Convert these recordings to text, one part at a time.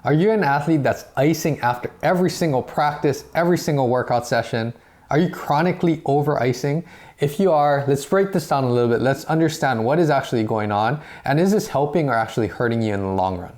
Are you an athlete that's icing after every single practice, every single workout session? Are you chronically over icing? If you are, let's break this down a little bit. Let's understand what is actually going on, and is this helping or actually hurting you in the long run?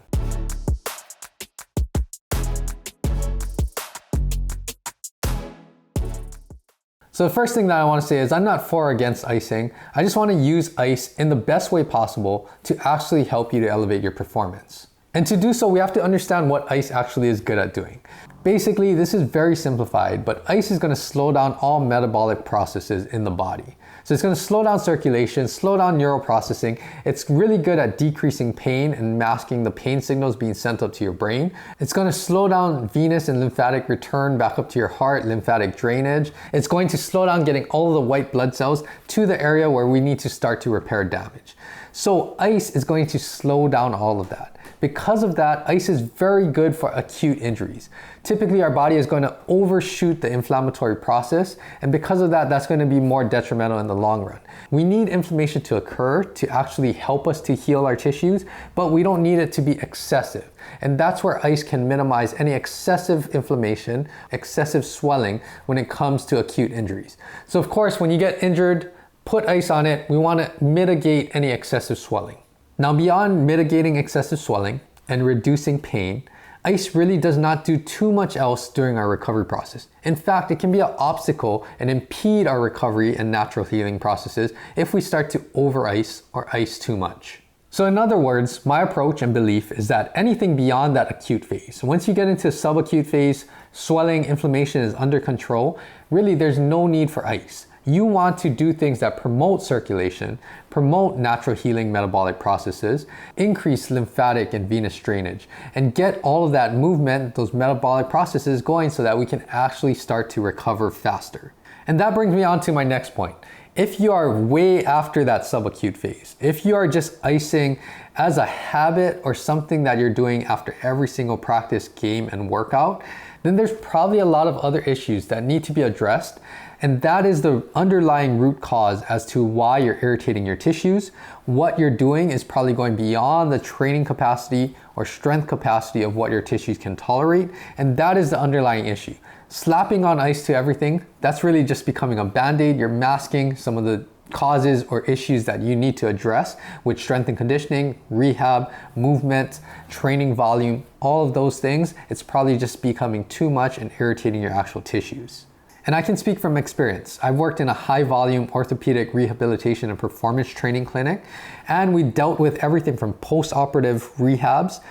So the first thing that I want to say is I'm not for or against icing. I just want to use ice in the best way possible to actually help you to elevate your performance. And to do so, we have to understand what ice actually is good at doing. Basically, this is very simplified, but ice is going to slow down all metabolic processes in the body. So it's going to slow down circulation, slow down neural processing. It's really good at decreasing pain and masking the pain signals being sent up to your brain. It's going to slow down venous and lymphatic return back up to your heart, lymphatic drainage. It's going to slow down getting all of the white blood cells to the area where we need to start to repair damage. So ice is going to slow down all of that. Because of that, ice is very good for acute injuries. Typically, our body is going to overshoot the inflammatory process, and because of that, that's going to be more detrimental in the long run. We need inflammation to occur to actually help us to heal our tissues, but we don't need it to be excessive. And that's where ice can minimize any excessive inflammation, excessive swelling when it comes to acute injuries. So of course, when you get injured, put ice on it. We want to mitigate any excessive swelling. Now, beyond mitigating excessive swelling and reducing pain, ice really does not do too much else during our recovery process. In fact, it can be an obstacle and impede our recovery and natural healing processes if we start to over ice or ice too much. So in other words, my approach and belief is that anything beyond that acute phase, once you get into subacute phase, swelling, inflammation is under control, really there's no need for ice. You want to do things that promote circulation, promote natural healing metabolic processes, increase lymphatic and venous drainage, and get all of that movement, those metabolic processes going so that we can actually start to recover faster. And that brings me on to my next point. If you are way after that subacute phase, if you are just icing as a habit or something that you're doing after every single practice, game, and workout, then there's probably a lot of other issues that need to be addressed. And that is the underlying root cause as to why you're irritating your tissues. What you're doing is probably going beyond the training capacity or strength capacity of what your tissues can tolerate. And that is the underlying issue. Slapping on ice to everything, that's really just becoming a band-aid. You're masking some of the causes or issues that you need to address with strength and conditioning, rehab, movement, training volume, all of those things. It's probably just becoming too much and irritating your actual tissues. And I can speak from experience. I've worked in a high volume orthopedic rehabilitation and performance training clinic, and we dealt with everything from post-operative rehabs,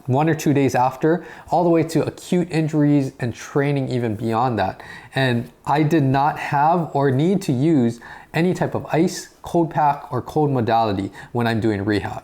1 or 2 days after, all the way to acute injuries and training even beyond that. And I did not have or need to use any type of ice, cold pack, or cold modality when I'm doing rehab.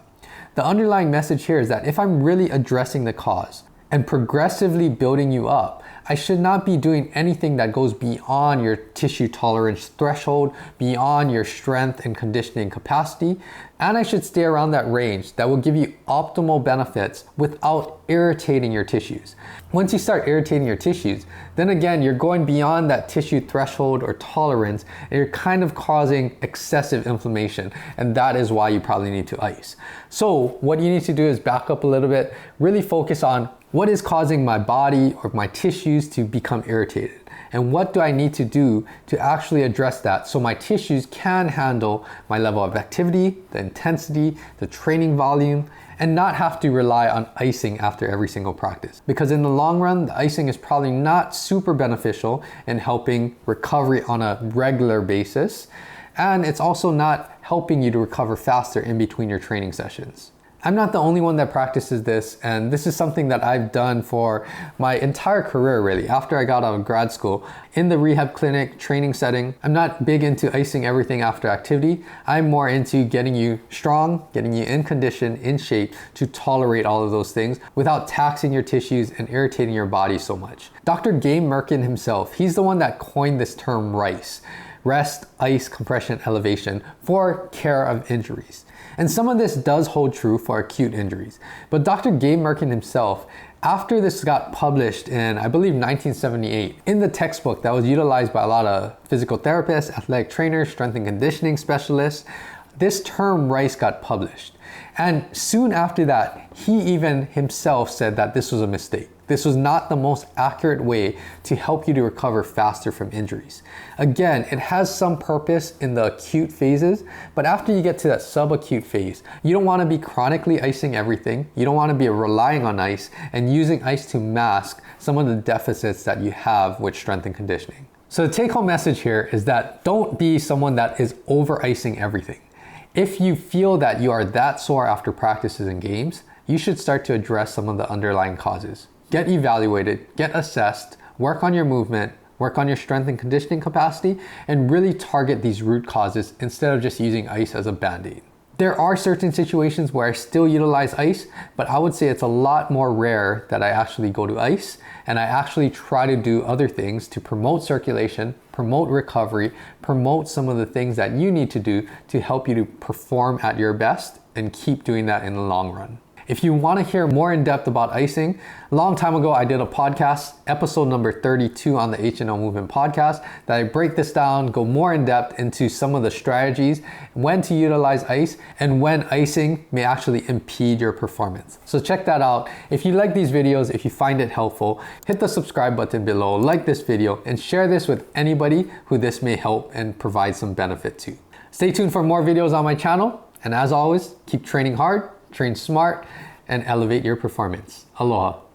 The underlying message here is that if I'm really addressing the cause and progressively building you up, I should not be doing anything that goes beyond your tissue tolerance threshold, beyond your strength and conditioning capacity, and I should stay around that range that will give you optimal benefits without irritating your tissues. Once you start irritating your tissues, then again, you're going beyond that tissue threshold or tolerance, and you're kind of causing excessive inflammation, and that is why you probably need to ice. So what you need to do is back up a little bit, really focus on what is causing my body or my tissues to become irritated? And what do I need to do to actually address that so my tissues can handle my level of activity, the intensity, the training volume, and not have to rely on icing after every single practice? Because in the long run, the icing is probably not super beneficial in helping recovery on a regular basis. And it's also not helping you to recover faster in between your training sessions. I'm not the only one that practices this, and this is something that I've done for my entire career really. After I got out of grad school, in the rehab clinic training setting, I'm not big into icing everything after activity. I'm more into getting you strong, getting you in condition, in shape to tolerate all of those things without taxing your tissues and irritating your body so much. Dr. Merkin himself, he's the one that coined this term RICE, rest, ice, compression, elevation, for care of injuries. And some of this does hold true for acute injuries. But Dr. Merkin himself, after this got published in, I believe, 1978, in the textbook that was utilized by a lot of physical therapists, athletic trainers, strength and conditioning specialists, this term rice got published. And soon after that, he even himself said that this was a mistake. This was not the most accurate way to help you to recover faster from injuries. Again, it has some purpose in the acute phases, but after you get to that subacute phase, you don't want to be chronically icing everything. You don't want to be relying on ice and using ice to mask some of the deficits that you have with strength and conditioning. So the take-home message here is that don't be someone that is over-icing everything. If you feel that you are that sore after practices and games, you should start to address some of the underlying causes. Get evaluated, get assessed, work on your movement, work on your strength and conditioning capacity, and really target these root causes instead of just using ice as a band-aid. There are certain situations where I still utilize ice, but I would say it's a lot more rare that I actually go to ice, and I actually try to do other things to promote circulation, promote recovery, promote some of the things that you need to do to help you to perform at your best and keep doing that in the long run. If you want to hear more in depth about icing, a long time ago I did a podcast, episode number 32 on the HNL Movement podcast, that I break this down, go more in depth into some of the strategies, when to utilize ice, and when icing may actually impede your performance. So check that out. If you like these videos, if you find it helpful, hit the subscribe button below, like this video, and share this with anybody who this may help and provide some benefit to. Stay tuned for more videos on my channel, and as always, keep training hard, train smart, and elevate your performance. Aloha.